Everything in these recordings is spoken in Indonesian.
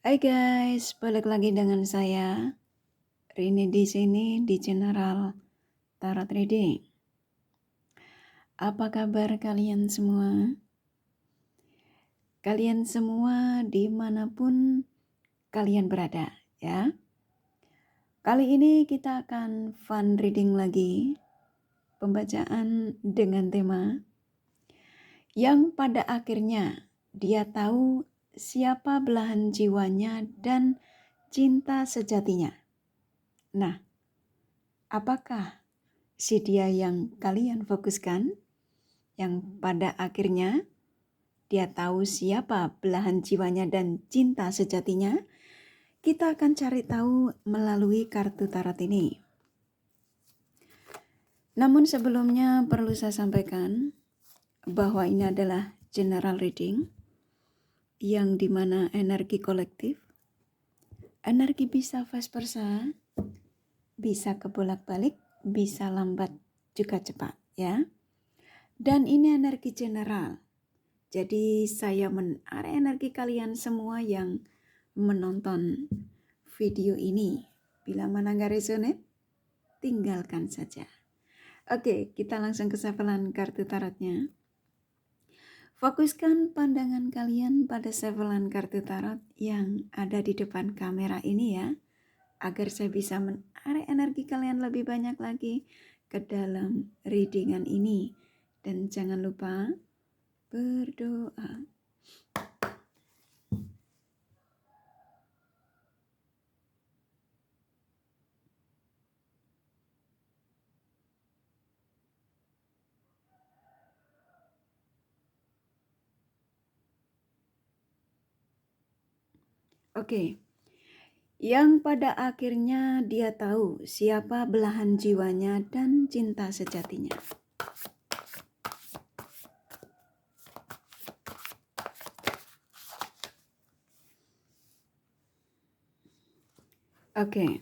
Hai guys, balik lagi dengan saya Rini di sini di General Tarot Reading. Apa kabar kalian semua? Kalian semua dimanapun kalian berada, ya. Kali ini kita akan fun reading lagi, pembacaan dengan tema yang pada akhirnya dia tahu siapa belahan jiwanya dan cinta sejatinya. Nah, apakah si dia yang kalian fokuskan, yang pada akhirnya dia tahu siapa belahan jiwanya dan cinta sejatinya? Kita akan cari tahu melalui kartu tarot ini. Namun sebelumnya perlu saya sampaikan bahwa ini adalah general reading yang dimana energi kolektif, energi bisa vice versa, bisa kebolak-balik, bisa lambat juga cepat, ya. Dan ini energi general. Jadi saya menarik energi kalian semua yang menonton video ini. Bila mana nggak resonate, tinggalkan saja. Oke, kita langsung ke sevelan kartu tarotnya. Fokuskan pandangan kalian pada sevelan kartu tarot yang ada di depan kamera ini ya, agar saya bisa menarik energi kalian lebih banyak lagi ke dalam readingan ini. Dan jangan lupa berdoa. Oke, yang pada akhirnya dia tahu siapa belahan jiwanya dan cinta sejatinya. Oke,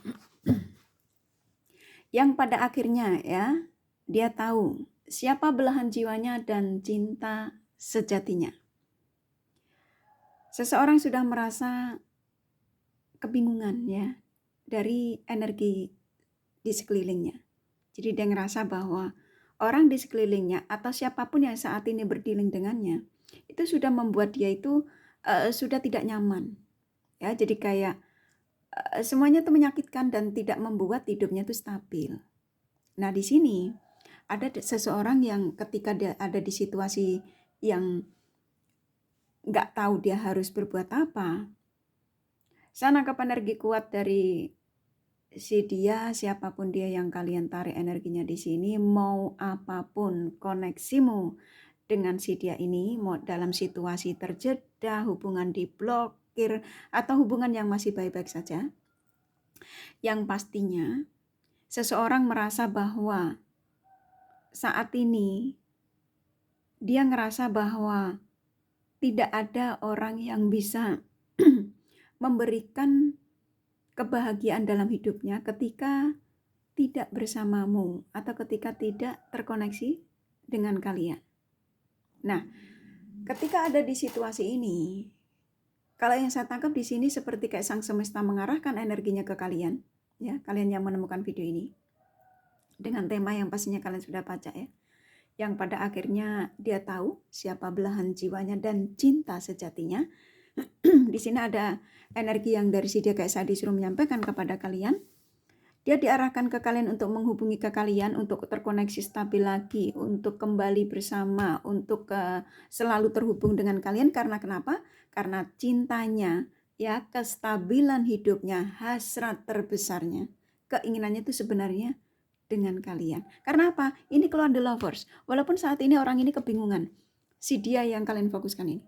yang pada akhirnya ya, dia tahu siapa belahan jiwanya dan cinta sejatinya. Seseorang sudah merasa kebingungan ya dari energi di sekelilingnya. Jadi dia ngerasa bahwa orang di sekelilingnya atau siapapun yang saat ini berdealing dengannya itu sudah membuat dia itu sudah tidak nyaman. Ya, jadi kayak semuanya itu menyakitkan dan tidak membuat hidupnya itu stabil. Nah, di sini ada seseorang yang ketika dia ada di situasi yang nggak tahu dia harus berbuat apa, saya nangkap energi kuat dari si dia, siapapun dia yang kalian tarik energinya di sini, mau apapun koneksimu dengan si dia ini, mau dalam situasi terjeda, hubungan diblokir, atau hubungan yang masih baik-baik saja, yang pastinya seseorang merasa bahwa saat ini dia ngerasa bahwa tidak ada orang yang bisa memberikan kebahagiaan dalam hidupnya ketika tidak bersamamu atau ketika tidak terkoneksi dengan kalian. Nah, ketika ada di situasi ini, kalau yang saya tangkap di sini seperti kayak sang semesta mengarahkan energinya ke kalian, ya, kalian yang menemukan video ini dengan tema yang pastinya kalian sudah baca ya. Yang pada akhirnya dia tahu siapa belahan jiwanya dan cinta sejatinya. Di sini ada energi yang dari si dia kayak saya disuruh menyampaikan kepada kalian. Dia diarahkan ke kalian untuk menghubungi ke kalian, untuk terkoneksi stabil lagi, untuk kembali bersama, untuk selalu terhubung dengan kalian. Karena kenapa? Karena cintanya, ya, kestabilan hidupnya, hasrat terbesarnya, keinginannya itu sebenarnya dengan kalian. Karena apa? Ini keluar the lovers. Walaupun saat ini orang ini kebingungan, si dia yang kalian fokuskan ini.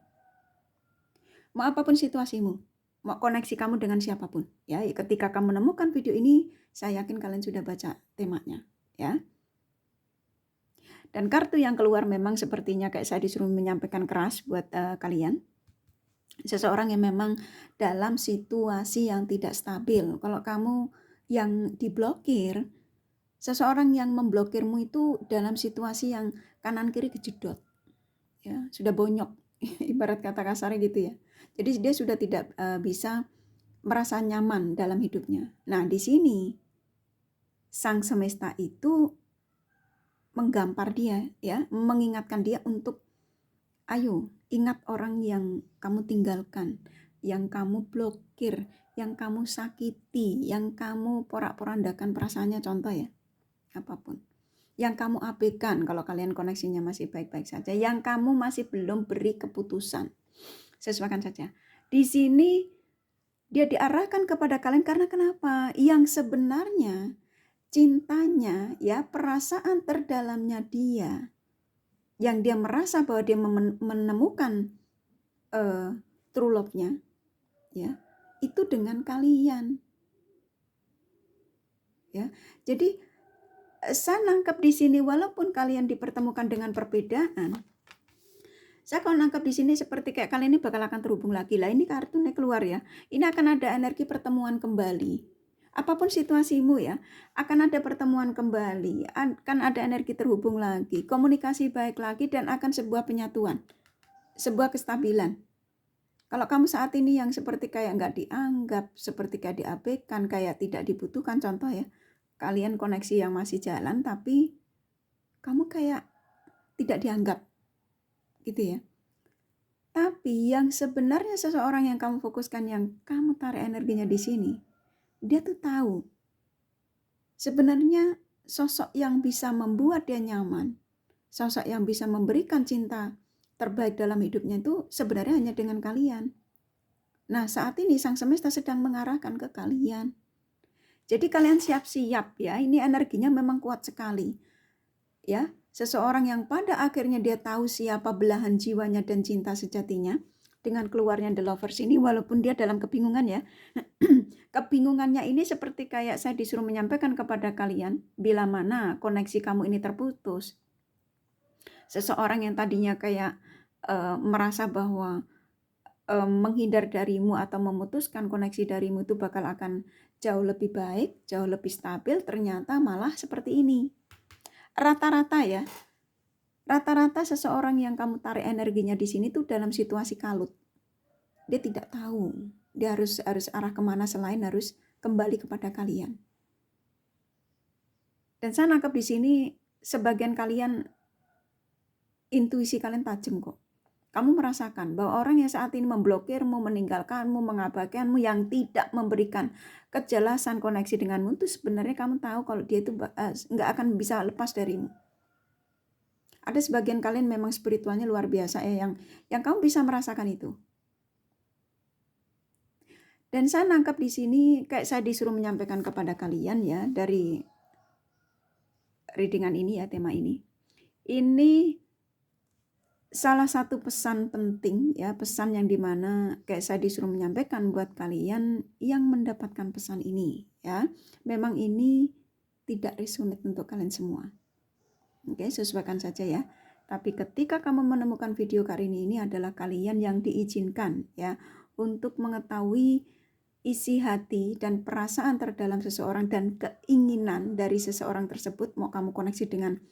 Mau apapun situasimu, mau koneksi kamu dengan siapapun, ya. Ketika kamu menemukan video ini, saya yakin kalian sudah baca temanya, ya. Dan kartu yang keluar memang sepertinya kayak saya disuruh menyampaikan keras buat kalian. Seseorang yang memang dalam situasi yang tidak stabil. Kalau kamu yang diblokir, seseorang yang memblokirmu itu dalam situasi yang kanan kiri kejedot, ya, sudah bonyok, ibarat kata kasarnya gitu ya. Jadi dia sudah tidak bisa merasa nyaman dalam hidupnya. Nah, di sini sang semesta itu menggampar dia, ya, mengingatkan dia untuk, ayo, ingat orang yang kamu tinggalkan, yang kamu blokir, yang kamu sakiti, yang kamu porak-porandakan perasaannya, contoh ya, apapun. Yang kamu abaikan kalau kalian koneksinya masih baik-baik saja, yang kamu masih belum beri keputusan. Sesuaikan saja. Di sini dia diarahkan kepada kalian karena kenapa? Yang sebenarnya cintanya, ya, perasaan terdalamnya dia, yang dia merasa bahwa dia menemukan true love-nya, ya, itu dengan kalian, ya. Jadi saya nangkep di sini, walaupun kalian dipertemukan dengan perbedaan, saya kalau nangkep di sini seperti kayak kalian ini bakal akan terhubung lagi. Lah ini kartunya keluar ya. Ini akan ada energi pertemuan kembali. Apapun situasimu ya, akan ada pertemuan kembali, akan ada energi terhubung lagi, komunikasi baik lagi, dan akan sebuah penyatuan, sebuah kestabilan. Kalau kamu saat ini yang seperti kayak nggak dianggap, seperti kayak diabaikan, kayak tidak dibutuhkan, contoh ya, kalian koneksi yang masih jalan, tapi kamu kayak tidak dianggap, gitu ya. Tapi yang sebenarnya seseorang yang kamu fokuskan, yang kamu tarik energinya di sini, dia tuh tahu sebenarnya sosok yang bisa membuat dia nyaman, sosok yang bisa memberikan cinta terbaik dalam hidupnya itu sebenarnya hanya dengan kalian. Nah, saat ini sang semesta sedang mengarahkan ke kalian. Jadi kalian siap-siap ya, ini energinya memang kuat sekali. Ya, seseorang yang pada akhirnya dia tahu siapa belahan jiwanya dan cinta sejatinya, dengan keluarnya The Lovers ini, walaupun dia dalam kebingungan ya, kebingungannya ini seperti kayak saya disuruh menyampaikan kepada kalian, bila mana koneksi kamu ini terputus. Seseorang yang tadinya kayak merasa bahwa menghindar darimu atau memutuskan koneksi darimu itu bakal akan jauh lebih baik, jauh lebih stabil, ternyata malah seperti ini. Rata-rata ya, rata-rata seseorang yang kamu tarik energinya di sini tuh dalam situasi kalut. Dia tidak tahu, dia harus arah kemana selain harus kembali kepada kalian. Dan saya nangkep di sini sebagian kalian, intuisi kalian tajam kok. Kamu merasakan bahwa orang yang saat ini memblokirmu, meninggalkanmu, mengabaikanmu, yang tidak memberikan kejelasan koneksi denganmu, itu sebenarnya kamu tahu kalau dia itu nggak akan bisa lepas darimu. Ada sebagian kalian memang spiritualnya luar biasa ya, yang kamu bisa merasakan itu. Dan saya nangkap di sini kayak saya disuruh menyampaikan kepada kalian ya, dari readingan ini ya, tema ini. Ini salah satu pesan penting ya, pesan yang dimana kayak saya disuruh menyampaikan buat kalian yang mendapatkan pesan ini ya. Memang ini tidak resonate untuk kalian semua. Oke, sesuaikan saja ya. Tapi ketika kamu menemukan video kali ini adalah kalian yang diizinkan ya untuk mengetahui isi hati dan perasaan terdalam seseorang dan keinginan dari seseorang tersebut, mau kamu koneksi dengan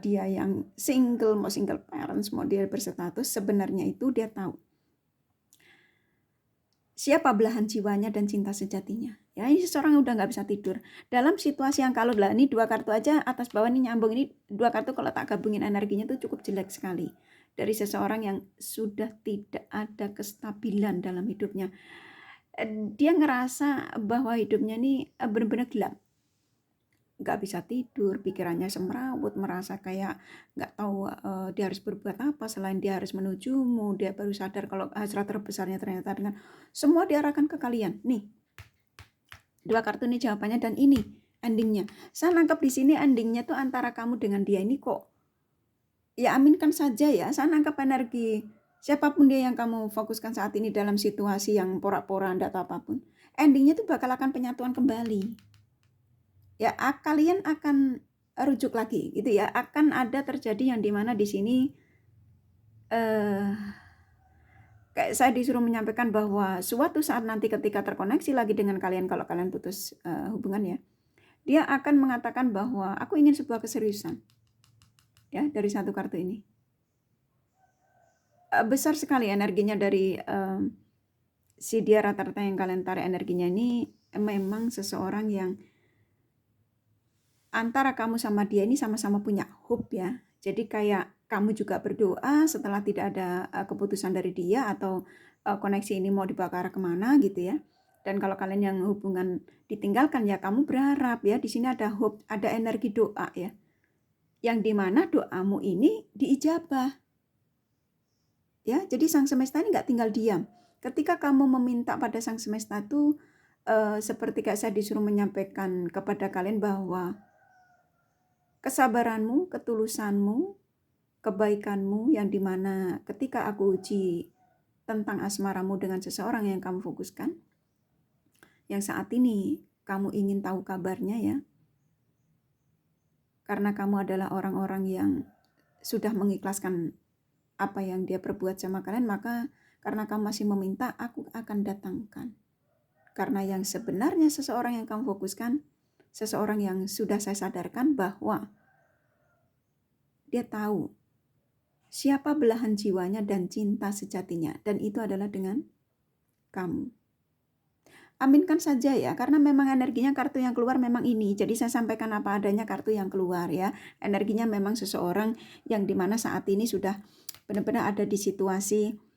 dia yang single, mau single parents, mau dia berstatus, sebenarnya itu dia tahu siapa belahan jiwanya dan cinta sejatinya. Ya, ini seseorang yang udah nggak bisa tidur. Dalam situasi yang kalau lah, ini 2 kartu aja atas bawah ini nyambung, ini 2 kartu kalau tak gabungin energinya itu cukup jelek sekali. Dari seseorang yang sudah tidak ada kestabilan dalam hidupnya. Dia ngerasa bahwa hidupnya ini benar-benar gelap. Nggak bisa tidur, pikirannya semrawut, merasa kayak nggak tahu dia harus berbuat apa selain dia harus menujumu. Dia baru sadar kalau hasrat terbesarnya ternyata dengan semua diarahkan ke kalian. Nih, 2 kartu ini jawabannya dan ini endingnya. Saya nangkap di sini endingnya tuh antara kamu dengan dia ini kok. Ya aminkan saja ya, saya nangkap energi siapapun dia yang kamu fokuskan saat ini dalam situasi yang porak-poranda atau apapun. Endingnya tuh bakal akan penyatuan kembali. Ya, kalian akan rujuk lagi gitu ya, akan ada terjadi yang dimana di sini kayak saya disuruh menyampaikan bahwa suatu saat nanti ketika terkoneksi lagi dengan kalian, kalau kalian putus hubungan ya, dia akan mengatakan bahwa aku ingin sebuah keseriusan ya, dari 1 kartu ini. Besar sekali energinya dari si dia rata-rata yang kalian tarik energinya ini memang seseorang yang antara kamu sama dia ini sama-sama punya hope ya. Jadi kayak kamu juga berdoa setelah tidak ada keputusan dari dia atau koneksi ini mau dibawa ke arah kemana gitu ya. Dan kalau kalian yang hubungan ditinggalkan ya kamu berharap ya, di sini ada hope, ada energi doa ya. Yang dimana doamu ini diijabah. Ya, jadi sang semesta ini nggak tinggal diam. Ketika kamu meminta pada sang semesta itu seperti kayak saya disuruh menyampaikan kepada kalian bahwa kesabaranmu, ketulusanmu, kebaikanmu yang dimana ketika aku uji tentang asmaramu dengan seseorang yang kamu fokuskan, yang saat ini kamu ingin tahu kabarnya ya, karena kamu adalah orang-orang yang sudah mengikhlaskan apa yang dia perbuat sama kalian, maka karena kamu masih meminta, aku akan datangkan. Karena yang sebenarnya seseorang yang kamu fokuskan, seseorang yang sudah saya sadarkan bahwa dia tahu siapa belahan jiwanya dan cinta sejatinya, dan itu adalah dengan kamu. Aminkan saja ya, karena memang energinya kartu yang keluar memang ini. Jadi saya sampaikan apa adanya kartu yang keluar ya. Energinya memang seseorang yang dimana saat ini sudah benar-benar ada di situasi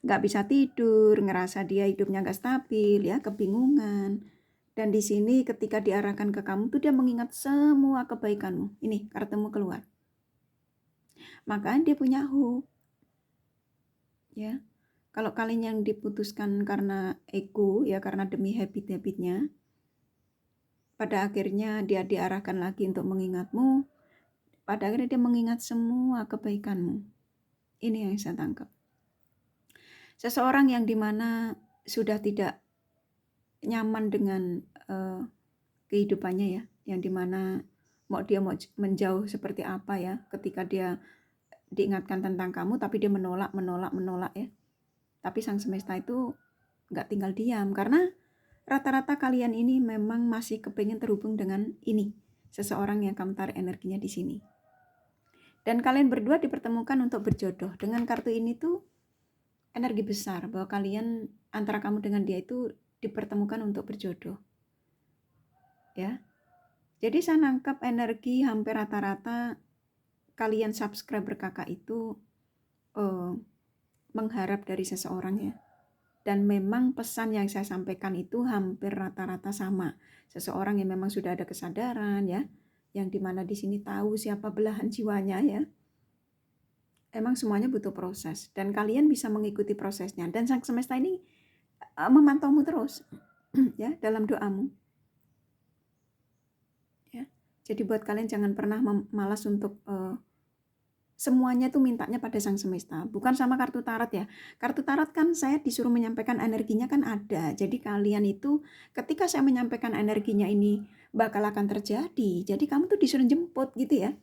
nggak bisa tidur, ngerasa dia hidupnya nggak stabil ya, kebingungan. Dan di sini ketika diarahkan ke kamu tuh dia mengingat semua kebaikanmu. Ini kartumu keluar. Maka dia punya hope. Ya. Kalau kalian yang diputuskan karena ego ya, karena demi habit-habitnya, pada akhirnya dia diarahkan lagi untuk mengingatmu. Pada akhirnya dia mengingat semua kebaikanmu. Ini yang saya tangkap. Seseorang yang dimana sudah tidak nyaman dengan kehidupannya ya, yang dimana dia mau menjauh seperti apa ya, ketika dia diingatkan tentang kamu tapi dia menolak ya. Tapi sang semesta itu nggak tinggal diam, karena rata-rata kalian ini memang masih kepengen terhubung dengan ini, seseorang yang kamu tarik energinya di sini. Dan kalian berdua dipertemukan untuk berjodoh. Dengan kartu ini tuh energi besar bahwa kalian antara kamu dengan dia itu dipertemukan untuk berjodoh. Ya. Jadi saya nangkap energi hampir rata-rata kalian subscriber kakak itu mengharap dari seseorang ya. Dan memang pesan yang saya sampaikan itu hampir rata-rata sama. Seseorang yang memang sudah ada kesadaran ya, yang dimana di sini tahu siapa belahan jiwanya ya. Emang semuanya butuh proses dan kalian bisa mengikuti prosesnya. Dan sang semesta ini memantaumu terus ya dalam doamu. Ya. Jadi buat kalian jangan pernah malas untuk semuanya tuh mintanya pada sang semesta, bukan sama kartu tarot ya. Kartu tarot kan saya disuruh menyampaikan energinya kan ada. Jadi kalian itu ketika saya menyampaikan energinya ini bakal akan terjadi. Jadi kamu tuh disuruh jemput gitu ya.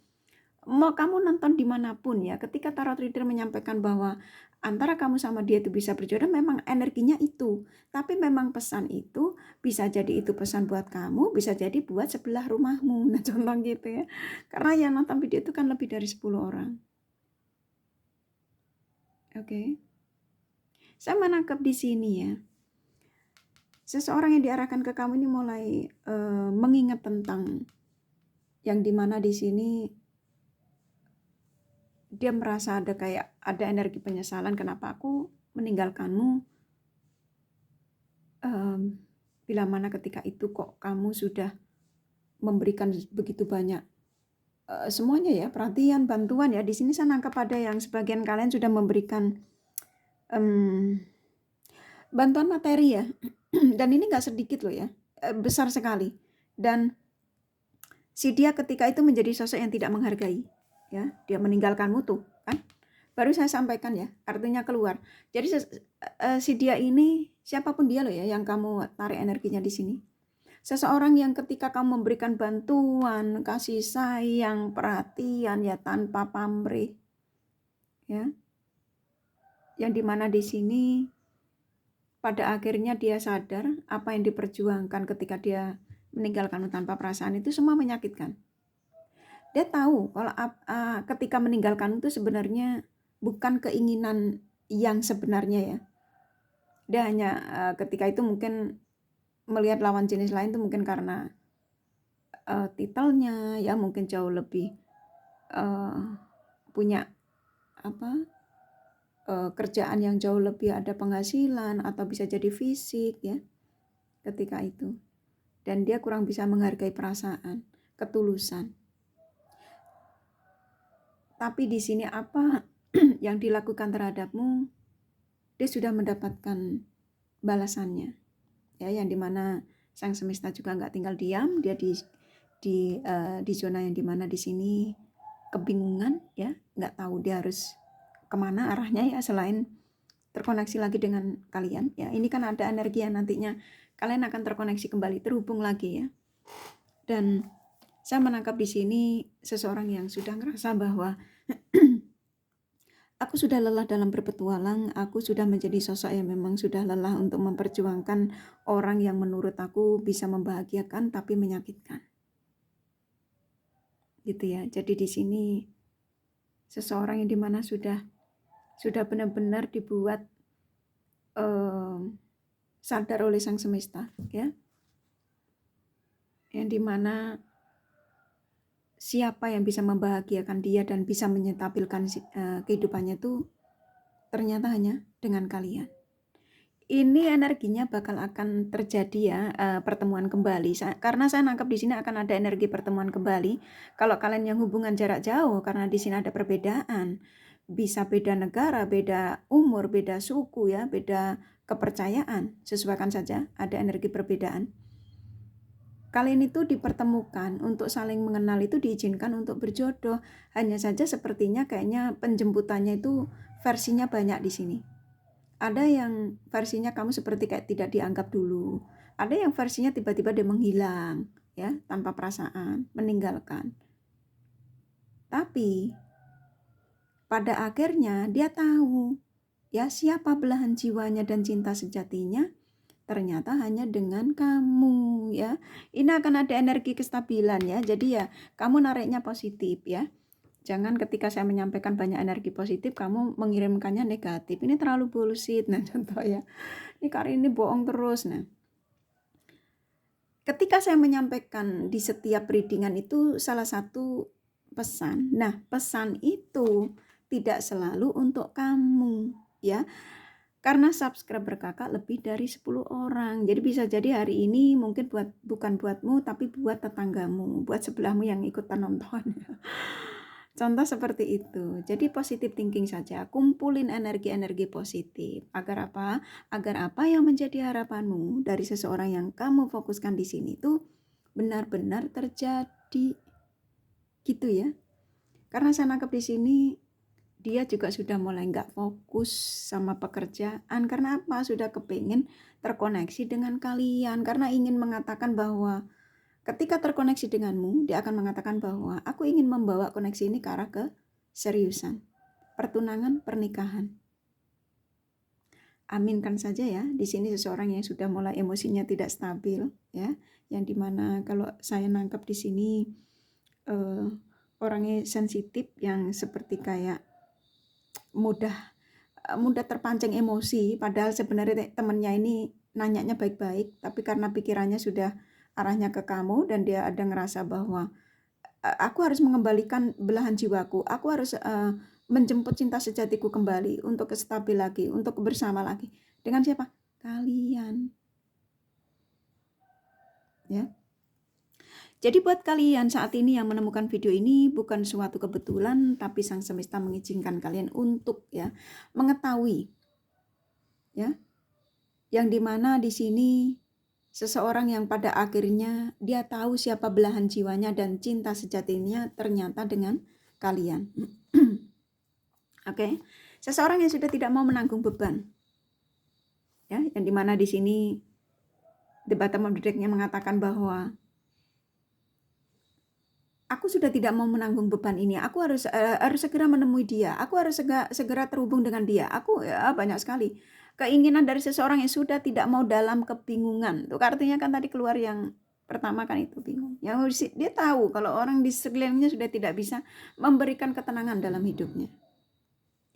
Mau kamu nonton dimanapun ya, ketika tarot reader menyampaikan bahwa antara kamu sama dia itu bisa berjodoh, memang energinya itu. Tapi memang pesan itu bisa jadi itu pesan buat kamu, bisa jadi buat sebelah rumahmu. Nah contoh gitu ya. Karena yang nonton video itu kan lebih dari 10 orang. Oke. Saya menangkap di sini ya. Seseorang yang diarahkan ke kamu ini mulai mengingat tentang yang dimana di sini dia merasa ada energi penyesalan, kenapa aku meninggalkanmu. Bila mana ketika itu kok kamu sudah memberikan begitu banyak semuanya ya, perhatian, bantuan ya. Di sini saya nangkap ada yang sebagian kalian sudah memberikan bantuan materi ya. Dan ini nggak sedikit loh ya, besar sekali. Dan si dia ketika itu menjadi sosok yang tidak menghargai ya, dia meninggalkanmu tuh kan. Baru saya sampaikan ya, kartunya keluar. Jadi si dia ini siapapun dia loh ya yang kamu tarik energinya di sini. Seseorang yang ketika kamu memberikan bantuan, kasih sayang, perhatian ya tanpa pamrih. Ya. Yang dimana di sini pada akhirnya dia sadar apa yang diperjuangkan ketika dia meninggalkanmu tanpa perasaan itu semua menyakitkan. Dia tahu kalau ketika meninggalkanmu itu sebenarnya bukan keinginan yang sebenarnya ya. Dia hanya ketika itu mungkin melihat lawan jenis lain itu mungkin karena titelnya ya, mungkin jauh lebih punya kerjaan yang jauh lebih ada penghasilan, atau bisa jadi fisik ya ketika itu. Dan dia kurang bisa menghargai perasaan, ketulusan. Tapi di sini apa yang dilakukan terhadapmu, dia sudah mendapatkan balasannya. Ya, yang dimana sang semesta juga nggak tinggal diam, dia di zona yang dimana di sini kebingungan ya, nggak tahu dia harus kemana arahnya ya, selain terkoneksi lagi dengan kalian ya. Ini kan ada energi yang nantinya kalian akan terkoneksi kembali, terhubung lagi ya. Dan saya menangkap di sini seseorang yang sudah ngerasa bahwa aku sudah lelah dalam berpetualang, aku sudah menjadi sosok yang memang sudah lelah untuk memperjuangkan orang yang menurut aku bisa membahagiakan tapi menyakitkan. Gitu ya. Jadi di sini seseorang yang dimana sudah benar-benar dibuat sadar oleh sang semesta ya, yang dimana siapa yang bisa membahagiakan dia dan bisa menyetabilkan kehidupannya itu ternyata hanya dengan kalian. Ini energinya bakal akan terjadi ya, pertemuan kembali. Karena saya nangkap di sini akan ada energi pertemuan kembali. Kalau kalian yang hubungan jarak jauh, karena di sini ada perbedaan, bisa beda negara, beda umur, beda suku ya, beda kepercayaan, sesuaikan saja, ada energi perbedaan. Kalian itu dipertemukan untuk saling mengenal, itu diizinkan untuk berjodoh. Hanya saja sepertinya kayaknya penjemputannya itu versinya banyak di sini. Ada yang versinya kamu seperti kayak tidak dianggap dulu. Ada yang versinya tiba-tiba dia menghilang ya, tanpa perasaan, meninggalkan. Tapi pada akhirnya dia tahu ya siapa belahan jiwanya dan cinta sejatinya, ternyata hanya dengan kamu ya. Ini akan ada energi kestabilan ya. Jadi ya kamu nariknya positif ya. Jangan ketika saya menyampaikan banyak energi positif kamu mengirimkannya negatif. Ini terlalu bullshit. Nah contoh ya, ini Karin ini bohong terus. Nah ketika saya menyampaikan di setiap readingan itu salah satu pesan. Nah pesan itu tidak selalu untuk kamu ya. Karena subscriber kakak lebih dari 10 orang. Jadi bisa jadi hari ini mungkin bukan buatmu, tapi buat tetanggamu, buat sebelahmu yang ikutan nonton. Contoh seperti itu. Jadi positive thinking saja. Kumpulin energi-energi positif. Agar apa? Agar apa yang menjadi harapanmu dari seseorang yang kamu fokuskan di sini itu benar-benar terjadi. Gitu ya. Karena saya nangkep di sini dia juga sudah mulai nggak fokus sama pekerjaan. Karena apa? Sudah kepingin terkoneksi dengan kalian. Karena ingin mengatakan bahwa ketika terkoneksi denganmu, dia akan mengatakan bahwa aku ingin membawa koneksi ini ke arah keseriusan. Pertunangan, pernikahan. Aminkan saja ya. Di sini seseorang yang sudah mulai emosinya tidak stabil. Ya, yang dimana kalau saya nangkep di sini orangnya sensitif yang seperti kayak mudah terpancing emosi, padahal sebenarnya temennya ini nanyanya baik-baik, tapi karena pikirannya sudah arahnya ke kamu dan dia ada ngerasa bahwa aku harus mengembalikan belahan jiwaku, aku harus menjemput cinta sejatiku kembali untuk stabil lagi, untuk bersama lagi. Dengan siapa? Kalian. Ya. Jadi buat kalian saat ini yang menemukan video ini bukan suatu kebetulan, tapi sang semesta mengizinkan kalian untuk ya mengetahui ya, yang dimana di sini seseorang yang pada akhirnya dia tahu siapa belahan jiwanya dan cinta sejatinya ternyata dengan kalian. Oke, seseorang yang sudah tidak mau menanggung beban ya, yang dimana di sini the bottom of the deck-nya mengatakan bahwa aku sudah tidak mau menanggung beban ini. Aku harus segera menemui dia. Aku harus segera terhubung dengan dia. Aku ya banyak sekali keinginan dari seseorang yang sudah tidak mau dalam kebingungan. Itu artinya kan tadi keluar yang pertama kan itu bingung. Yang dia tahu kalau orang di sekelilingnya sudah tidak bisa memberikan ketenangan dalam hidupnya.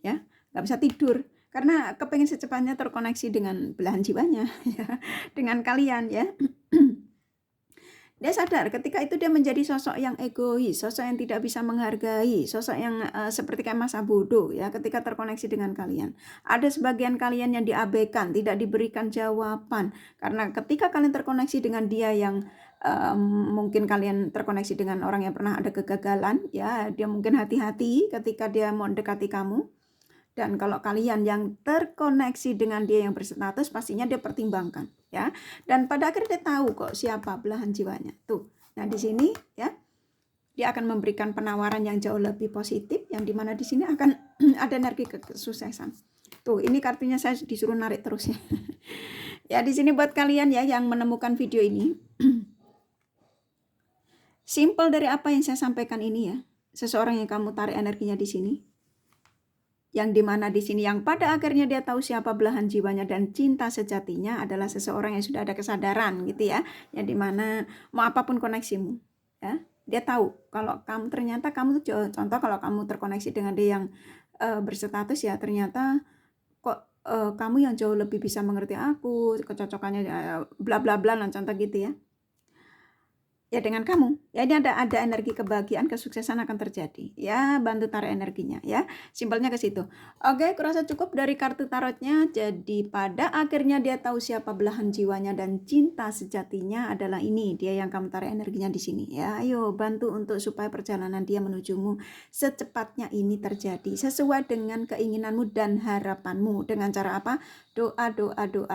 Ya, nggak bisa tidur karena kepengen secepatnya terkoneksi dengan belahan jiwanya ya, dengan kalian ya. Dia sadar ketika itu dia menjadi sosok yang egois, sosok yang tidak bisa menghargai, sosok yang seperti kayak masa bodoh ya ketika terkoneksi dengan kalian. Ada sebagian kalian yang diabaikan, tidak diberikan jawaban. Karena ketika kalian terkoneksi dengan dia yang mungkin kalian terkoneksi dengan orang yang pernah ada kegagalan, ya dia mungkin hati-hati ketika dia mau mendekati kamu. Dan kalau kalian yang terkoneksi dengan dia yang berstatus, pastinya dia pertimbangkan ya. Dan pada akhirnya dia tahu kok siapa belahan jiwanya. Tuh. Nah, di sini ya dia akan memberikan penawaran yang jauh lebih positif, yang dimana di sini akan ada energi kesuksesan. Tuh, ini kartunya saya disuruh narik terus ya. Ya, di sini buat kalian ya yang menemukan video ini. Simple dari apa yang saya sampaikan ini ya. Seseorang yang kamu tarik energinya di sini, yang dimana di sini yang pada akhirnya dia tahu siapa belahan jiwanya dan cinta sejatinya adalah seseorang yang sudah ada kesadaran gitu ya, yang dimana mau apapun koneksimu ya, dia tahu kalau kamu ternyata kamu tuh, contoh kalau kamu terkoneksi dengan dia yang berstatus ya, ternyata kok kamu yang jauh lebih bisa mengerti aku, kecocokannya bla bla bla lah, contoh gitu ya. Ya dengan kamu, ya ini ada energi kebahagiaan, kesuksesan akan terjadi. Ya bantu tarik energinya ya, simpelnya ke situ. Oke, kurasa cukup dari kartu tarotnya. Jadi pada akhirnya dia tahu siapa belahan jiwanya dan cinta sejatinya adalah ini. Dia yang kamu tarik energinya di sini ya. Ayo bantu untuk supaya perjalanan dia menujumu secepatnya ini terjadi sesuai dengan keinginanmu dan harapanmu. Dengan cara apa? Doa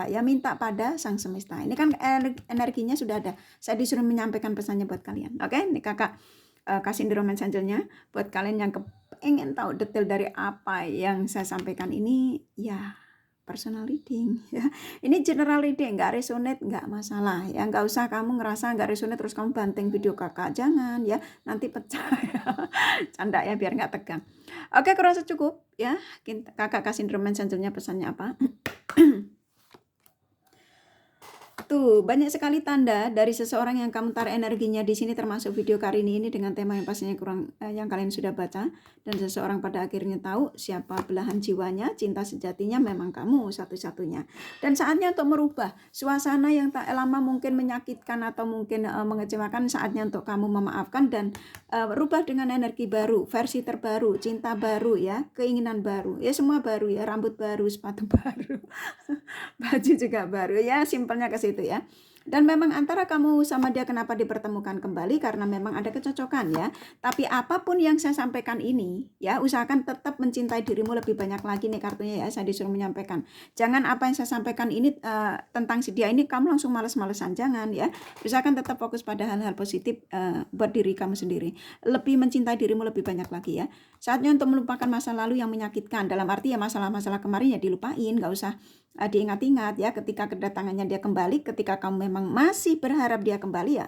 ya, minta pada sang semesta. Ini kan energinya sudah ada. Saya disuruh menyampaikan pesannya buat kalian. Oke, ini kakak kasih di romance angelnya buat kalian yang pengen tahu detail dari apa yang saya sampaikan ini ya. Personal reading ya. Ini general reading, nggak resonate nggak masalah ya, nggak usah kamu ngerasa nggak resonate terus kamu banting video kakak, jangan ya, nanti pecah ya. Canda ya biar nggak tegang. Oke, kurasa cukup ya. Kakak kasih romance angelnya pesannya apa. Tuh, banyak sekali tanda dari seseorang yang kamu tarik energinya di sini, termasuk video kali ini dengan tema yang pastinya kurang yang kalian sudah baca, dan seseorang pada akhirnya tahu siapa belahan jiwanya, cinta sejatinya memang kamu satu-satunya. Dan saatnya untuk merubah suasana yang tak lama mungkin menyakitkan atau mungkin mengecewakan, saatnya untuk kamu memaafkan dan rubah dengan energi baru, versi terbaru, cinta baru ya, keinginan baru. Ya semua baru ya, rambut baru, sepatu baru. Baju juga baru ya, simpelnya ke situ ya. Dan memang antara kamu sama dia kenapa dipertemukan kembali, karena memang ada kecocokan ya. Tapi apapun yang saya sampaikan ini ya, usahakan tetap mencintai dirimu lebih banyak lagi nih kartunya ya, saya disuruh menyampaikan. Jangan apa yang saya sampaikan ini tentang si dia ini kamu langsung males-malesan, jangan ya. Usahakan tetap fokus pada hal-hal positif buat diri kamu sendiri. Lebih mencintai dirimu lebih banyak lagi ya. Saatnya untuk melupakan masa lalu yang menyakitkan, dalam arti ya masalah-masalah kemarin ya dilupain, gak usah diingat-ingat ya. Ketika kedatangannya dia kembali, ketika kamu memang masih berharap dia kembali ya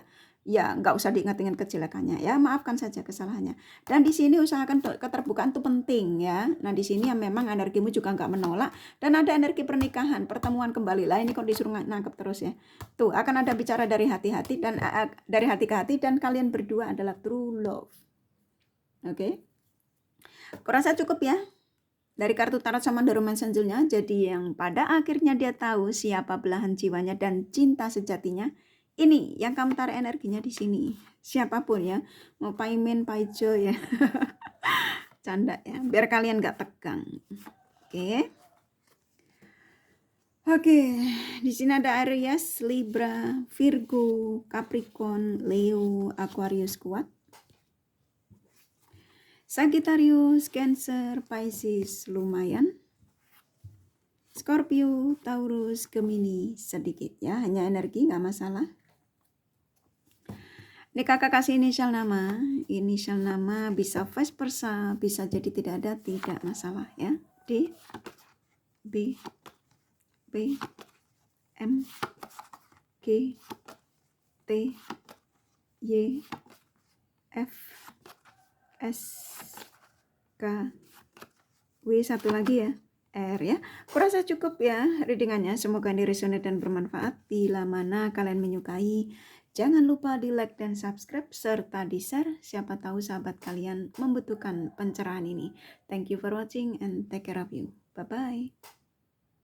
nggak usah diingat-ingat kejelekannya ya, maafkan saja kesalahannya. Dan di sini usahakan keterbukaan itu penting ya. Nah di sini ya memang energimu juga nggak menolak, dan ada energi pernikahan, pertemuan kembali lah. Ini kok disuruh nangkep terus ya. Tuh akan ada bicara dari hati-hati dan dari hati ke hati, dan kalian berdua adalah true love. Oke, kurasa cukup ya dari kartu tarot sama The Romance Angelnya. Jadi yang pada akhirnya dia tahu siapa belahan jiwanya dan cinta sejatinya, ini yang kamu tarik energinya di sini. Siapapun ya, mau Paimin, Paijo ya. Canda ya, biar kalian gak tegang. Oke, di sini ada Aries, Libra, Virgo, Capricorn, Leo, Aquarius kuat. Sagittarius, Cancer, Pisces lumayan. Scorpio, Taurus, Gemini sedikit ya, hanya energi nggak masalah. Ini kakak kasih inisial nama bisa vice versa, bisa jadi tidak ada, tidak masalah ya. D, B, P, M, G, T, Y, F, S, K, W, satu lagi ya, R ya. Kurasa cukup ya readingannya, semoga ini resonate dan bermanfaat. Bila mana kalian menyukai, jangan lupa di like dan subscribe serta di share, siapa tahu sahabat kalian membutuhkan pencerahan ini. Thank you for watching and take care of you. Bye bye.